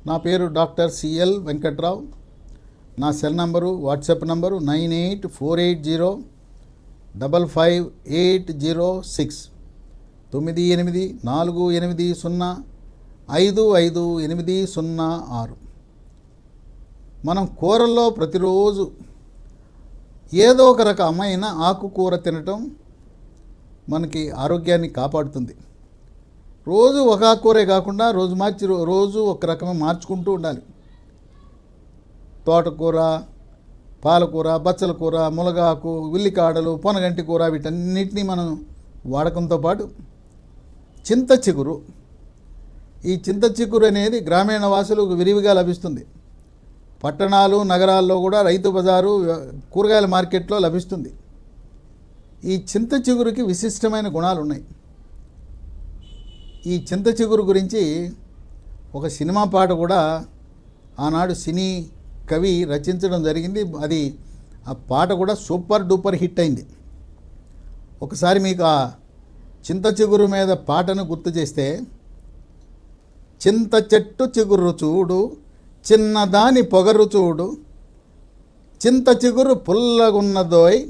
నా పేరు doctor CL Venkatrao. నా సెల్ నంబరు వాట్సాప్ నంబరు 9848055806 9848055806. మనం కూరల్లో ప్రతిరోజు ఏదో ఒక రకమైన ఆకుకూర తినటం మనకి ఆరోగ్యాన్ని కాపాడుతుంది. రోజు ఒక ఆకుకూరే కాకుండా రోజు ఒక రకమే మార్చుకుంటూ ఉండాలి. తోటకూర, పాలకూర, బచ్చల కూర, మునగాకు, ఉల్లికాడలు, పొనగంటి కూర వీటన్నిటినీ మనం వాడకంతో పాటు చింత చిగురు, ఈ చింత చిగురు అనేది గ్రామీణ వాసులకు విరివిగా లభిస్తుంది. పట్టణాలు, నగరాల్లో కూడా రైతు బజారు, కూరగాయల మార్కెట్లో లభిస్తుంది. ఈ చింత చిగురుకి విశిష్టమైన గుణాలు ఉన్నాయి. ఈ చింత చిగురు గురించి ఒక సినిమా పాట కూడా ఆనాడు సినీ కవి రచించడం జరిగింది. ఆ పాట కూడా సూపర్ డూపర్ హిట్ అయింది. ఒకసారి మీకు ఆ చింత చిగురు మీద పాటను గుర్తు చేస్తే, చింత చెట్టు చిగురు చూడు, చిన్నదాని పొగరు చూడు, చింత చిగురు పుల్లగున్నదోయ్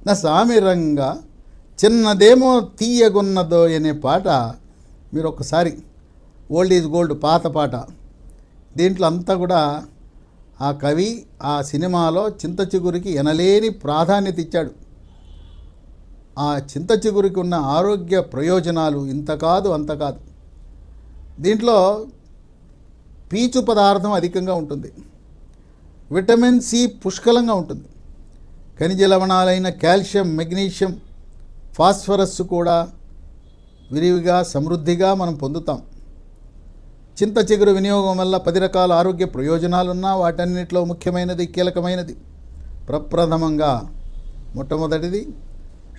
నా సామిరంగా, చిన్నదేమో తీయగున్నదోయ్ అనే పాట మీరు ఒక్కసారి, ఓల్డ్ ఈజ్ గోల్డ్ పాత పాట, దీంట్లో అంతా కూడా ఆ కవి ఆ సినిమాలో చింత చిగురికి ఎనలేని ప్రాధాన్యత ఇచ్చాడు. ఆ చింత చిగురికి ఉన్న ఆరోగ్య ప్రయోజనాలు ఇంత కాదు అంత కాదు. దీంట్లో పీచు పదార్థం అధికంగా ఉంటుంది, విటమిన్ సి పుష్కలంగా ఉంటుంది, ఖనిజ లవణాలైన కాల్షియం, మెగ్నీషియం, ఫాస్ఫరస్ కూడా విరివిగా సమృద్ధిగా మనం పొందుతాం. చింత చిగురు వినియోగం వల్ల 10 రకాల ఆరోగ్య ప్రయోజనాలున్నా వాటన్నిటిలో ముఖ్యమైనది, కీలకమైనది, ప్రప్రథమంగా మొట్టమొదటిది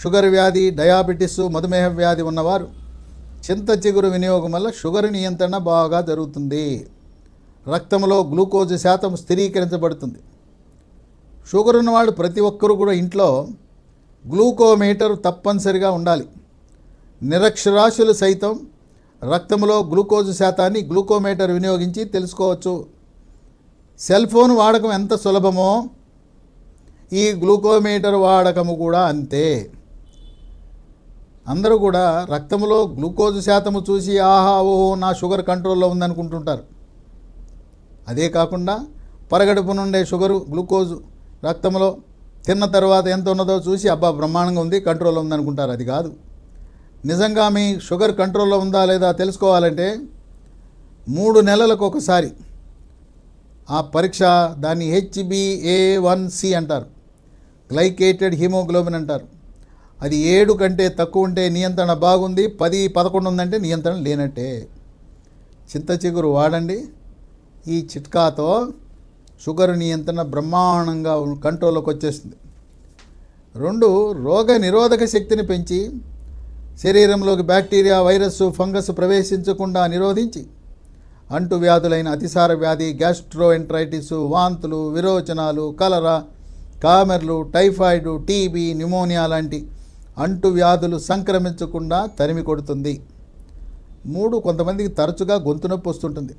షుగర్ వ్యాధి, డయాబెటిస్, మధుమేహ వ్యాధి ఉన్నవారు చింత చిగురు వినియోగం వల్ల షుగర్ నియంత్రణ బాగా జరుగుతుంది. రక్తంలో గ్లూకోజ్ శాతం స్థిరీకరించబడుతుంది. షుగర్ ఉన్నవాళ్ళు ప్రతి ఒక్కరూ కూడా ఇంట్లో గ్లూకోమీటర్ తప్పనిసరిగా ఉండాలి. నిరక్షరాస్యులు సైతం రక్తంలో గ్లూకోజ్ శాతాన్ని గ్లూకోమీటర్ వినియోగించి తెలుసుకోవచ్చు. సెల్ ఫోన్ వాడకం ఎంత సులభమో ఈ గ్లూకోమీటర్ వాడకము కూడా అంతే. అందరూ కూడా రక్తంలో గ్లూకోజ్ శాతము చూసి ఆహా ఓహో నా షుగర్ కంట్రోల్లో ఉందనుకుంటుంటారు. అదే కాకుండా పరగడుపు నుండే షుగరు, గ్లూకోజు రక్తంలో తిన్న తర్వాత ఎంత ఉన్నదో చూసి అబ్బా బ్రహ్మాండంగా ఉంది, కంట్రోల్లో ఉందనుకుంటారు. అది కాదు. నిజంగా మీ షుగర్ కంట్రోల్లో ఉందా లేదా తెలుసుకోవాలంటే 3 నెలలకు ఒకసారి ఆ పరీక్ష, దాన్ని HbA1c అంటారు, గ్లైకేటెడ్ హిమోగ్లోబిన్ అంటారు. అది 7 కంటే తక్కువ ఉంటే నియంత్రణ బాగుంది, 10, 11 ఉందంటే నియంత్రణ లేనట్టే. చింత చిగురు వాడండి. ఈ చిట్కాతో షుగర్ నియంత్రణ బ్రహ్మాండంగా కంట్రోల్లోకి వచ్చేస్తుంది. 2, రోగ నిరోధక శక్తిని పెంచి శరీరంలోకి బ్యాక్టీరియా, వైరస్, ఫంగస్ ప్రవేశించకుండా నిరోధించి అంటువ్యాధులైన అతిసార వ్యాధి, గ్యాస్ట్రోఎంట్రైటిస్, వాంతులు, విరోచనాలు, కలరా, కామెర్లు, టైఫాయిడ్, టీబీ, న్యూమోనియా లాంటి అంటువ్యాధులు సంక్రమించకుండా తరిమి కొడుతుంది. 3, కొంతమందికి తరచుగా గొంతు నొప్పి వస్తుంటుంది.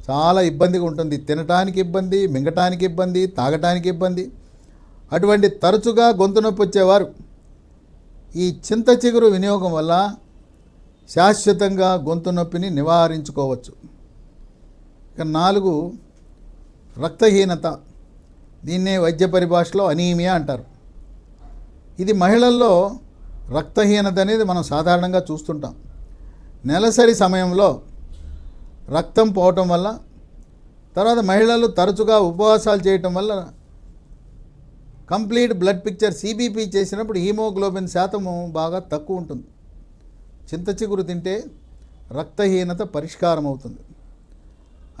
చాలా ఇబ్బందిగా ఉంటుంది. తినటానికి ఇబ్బంది, మింగటానికి ఇబ్బంది, తాగటానికి ఇబ్బంది. అటువంటి తరచుగా గొంతు నొప్పి వచ్చేవారు ఈ చింత చిగురు వినియోగం వల్ల శాశ్వతంగా గొంతు నొప్పిని నివారించుకోవచ్చు. ఇక 4, రక్తహీనత. దీన్నే వైద్య పరిభాషలో అనీమియా అంటారు. ఇది మహిళల్లో రక్తహీనత అనేది మనం సాధారణంగా చూస్తుంటాం. నెలసరి సమయంలో రక్తం పోవటం వల్ల, తర్వాత మహిళలు తరచుగా ఉపవాసాలు చేయటం వల్ల కంప్లీట్ బ్లడ్ పిక్చర్ CBP చేసినప్పుడు హీమోగ్లోబిన్ శాతము బాగా తక్కువ ఉంటుంది. చింత చిగురు తింటే రక్తహీనత పరిష్కారం అవుతుంది.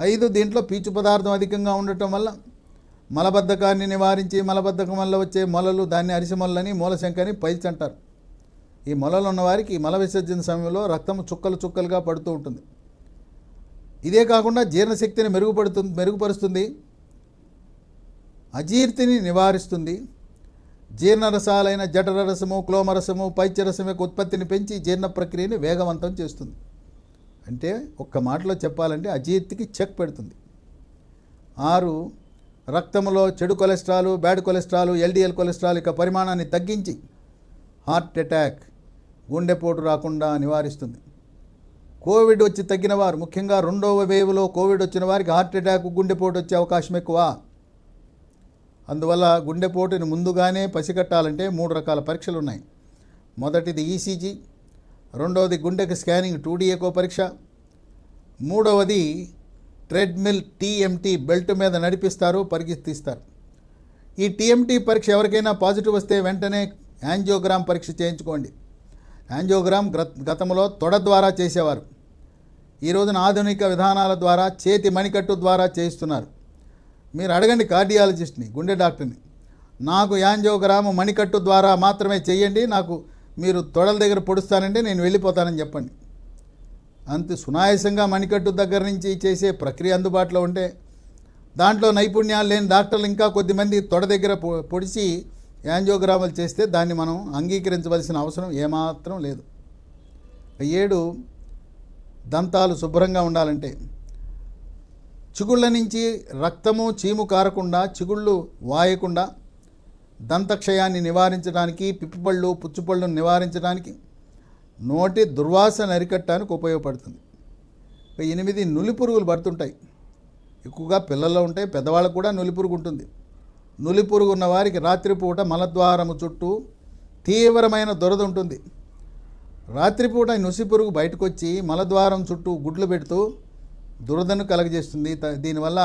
5, దీంట్లో పీచు పదార్థం అధికంగా ఉండటం వల్ల మలబద్ధకాన్ని నివారించి మలబద్ధకం వల్ల వచ్చే మొలలు, దాన్ని అరిసెమొలని, మూలశంకని పైల్స్ అంటారు. ఈ మొలలు ఉన్నవారికి మల విసర్జన సమయంలో రక్తం చుక్కలు చుక్కలుగా పడుతూ ఉంటుంది. ఇదే కాకుండా జీర్ణశక్తిని మెరుగుపరుస్తుంది, అజీర్తిని నివారిస్తుంది. జీర్ణరసాలైన జఠరరసము, క్లోమరసము, పైత్యరసం యొక్క ఉత్పత్తిని పెంచి జీర్ణ ప్రక్రియని వేగవంతం చేస్తుంది. అంటే ఒక్క మాటలో చెప్పాలంటే అజీర్తికి చెక్ పెడుతుంది. 6 రక్తంలో చెడు cholesterol, bad cholesterol, LDL cholesterol యొక్క పరిమాణాన్ని తగ్గించి హార్ట్ అటాక్, గుండెపోటు రాకుండా నివారిస్తుంది. కోవిడ్ వచ్చి తగ్గిన వారు, ముఖ్యంగా 2వ వేవ్లో కోవిడ్ వచ్చిన వారికి హార్ట్ అటాక్, గుండెపోటు వచ్చే అవకాశం ఎక్కువ. అందువల్ల గుండెపోటుని ముందుగానే పసిగట్టాలంటే 3 రకాల పరీక్షలు ఉన్నాయి. మొదటిది ఈసీజీ, రెండవది గుండెకి స్కానింగ్ 2D ఎకో పరీక్ష, మూడవది ట్రెడ్మిల్ టీఎంటీ బెల్ట్ మీద నడిపిస్తారు, పరిగెత్తిస్తారు. ఈ టీఎంటీ పరీక్ష ఎవరికైనా పాజిటివ్ వస్తే వెంటనే యాంజియోగ్రామ్ పరీక్ష చేయించుకోండి. యాంజియోగ్రామ్ గతంలో తొడ ద్వారా చేసేవారు. ఈ రోజున ఆధునిక విధానాల ద్వారా చేతి మణికట్టు ద్వారా చేయిస్తున్నారు. మీరు అడగండి కార్డియాలజిస్ట్ని, గుండె డాక్టర్ని, నాకు యాంజియోగ్రామ్ మణికట్టు ద్వారా మాత్రమే చేయండి, నాకు మీరు తొడల దగ్గర పొడుస్తానంటే నేను వెళ్ళిపోతానని చెప్పండి. అంత సునాయాసంగా మణికట్టు దగ్గర నుంచి చేసే ప్రక్రియ అందుబాటులో ఉంటే దాంట్లో నైపుణ్యాలు లేని డాక్టర్లు ఇంకా కొద్దిమంది తొడ దగ్గర పొడిచి యాంజియోగ్రాములు చేస్తే దాన్ని మనం అంగీకరించవలసిన అవసరం ఏమాత్రం లేదు. 7 దంతాలు శుభ్రంగా ఉండాలంటే చిగుళ్ళ నుంచి రక్తము చీము కారకుండా, చిగుళ్ళు వాయకుండా దంతక్షయాన్ని నివారించడానికి, పిప్పిపళ్ళు పుచ్చుపళ్ళను నివారించడానికి, నోటి దుర్వాసన అరికట్టడానికి ఉపయోగపడుతుంది. 8 నులిపురుగులు పడుతుంటాయి. ఎక్కువగా పిల్లల్లో ఉంటాయి, పెద్దవాళ్ళకు కూడా నులిపురుగు ఉంటుంది. నులిపురుగు ఉన్న వారికి రాత్రిపూట మలద్వారము చుట్టూ తీవ్రమైన దురద ఉంటుంది. రాత్రిపూట నుసిపురుగు బయటకు వచ్చి మలద్వారం చుట్టూ గుడ్లు పెడుతూ దురదను కలగజేస్తుంది. దీనివల్ల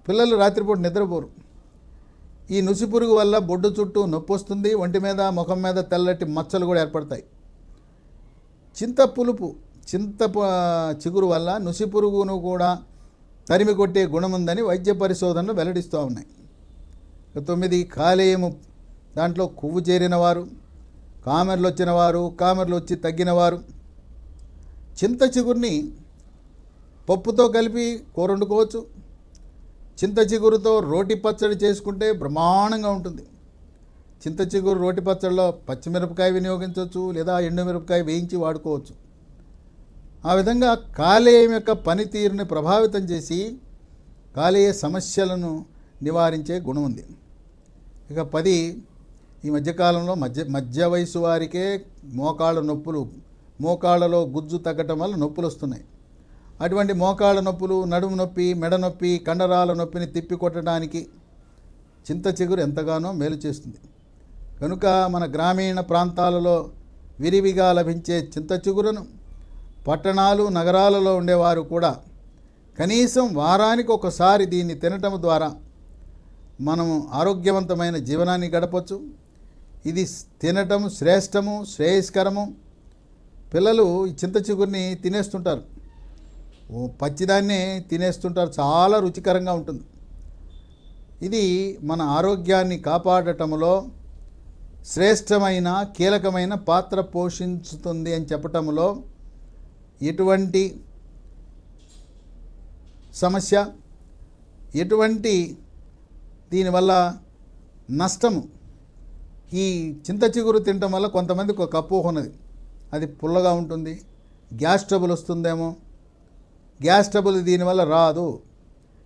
పిల్లలు రాత్రిపూట నిద్రపోరు. ఈ నుసిపురుగు వల్ల బొడ్డు చుట్టూ నొప్పి వస్తుంది, ఒంటి మీద ముఖం మీద తెల్లటి మచ్చలు కూడా ఏర్పడతాయి. చింత చిగురు వల్ల నుసిపురుగును కూడా తరిమి కొట్టే గుణం ఉందని వైద్య పరిశోధనలు వెల్లడిస్తూ ఉన్నాయి. 9 కాలేయము, దాంట్లో కొవ్వు చేరిన వారు, కామెర్లు వచ్చిన వారు, కామెర్లు వచ్చి తగ్గిన వారు చింత చిగురిని పప్పుతో కలిపి కూర వండుకోవచ్చు. చింత చిగురుతో రోటి పచ్చడి చేసుకుంటే బ్రహ్మాండంగా ఉంటుంది. చింత చిగురు రోటి పచ్చడిలో పచ్చిమిరపకాయ వినియోగించవచ్చు, లేదా ఎండుమిరపకాయ వేయించి వాడుకోవచ్చు. ఆ విధంగా కాలేయం యొక్క పనితీరుని ప్రభావితం చేసి కాలేయ సమస్యలను నివారించే గుణం ఉంది. ఇక 10 ఈ మధ్యకాలంలో మధ్య వయసు వారికే మోకాళ్ళ నొప్పులు, మోకాళ్ళలో గుజ్జు తగ్గటం వల్ల నొప్పులు వస్తున్నాయి. అటువంటి మోకాళ్ళ నొప్పులు, నడుము నొప్పి, మెడ నొప్పి, కండరాల నొప్పిని తిప్పికొట్టడానికి చింత చిగురు ఎంతగానో మేలు చేస్తుంది. కనుక మన గ్రామీణ ప్రాంతాలలో విరివిగా లభించే చింత చిగురును పట్టణాలు, నగరాలలో ఉండేవారు కూడా కనీసం వారానికి ఒకసారి దీన్ని తినటం ద్వారా మనము ఆరోగ్యవంతమైన జీవనాన్ని గడపచ్చు. ఇది తినటం శ్రేష్టము, శ్రేయస్కరము. పిల్లలు ఈ చింత చిగురిని తినేస్తుంటారు, పచ్చిదాన్నే తినేస్తుంటారు, చాలా రుచికరంగా ఉంటుంది. ఇది మన ఆరోగ్యాన్ని కాపాడటంలో శ్రేష్టమైన, కీలకమైన పాత్ర పోషించుతుంది అని చెప్పటంలో ఎటువంటి సమస్య, ఎటువంటి దీనివల్ల నష్టము, ఈ చింత చిగురు తినటం వల్ల కొంతమందికి ఒక అపోహ ఉన్నది, అది పుల్లగా ఉంటుంది, గ్యాస్ ట్రబుల్ వస్తుందేమో. గ్యాస్ ట్రబుల్ దీనివల్ల రాదు.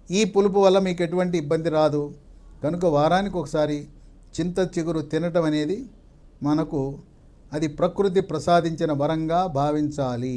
ఈ పులుపు వల్ల మీకు ఎటువంటి ఇబ్బంది రాదు. కనుక వారానికి ఒకసారి చింత చిగురు తినటం అనేది మనకు అది ప్రకృతి ప్రసాదించిన వరంగా భావించాలి.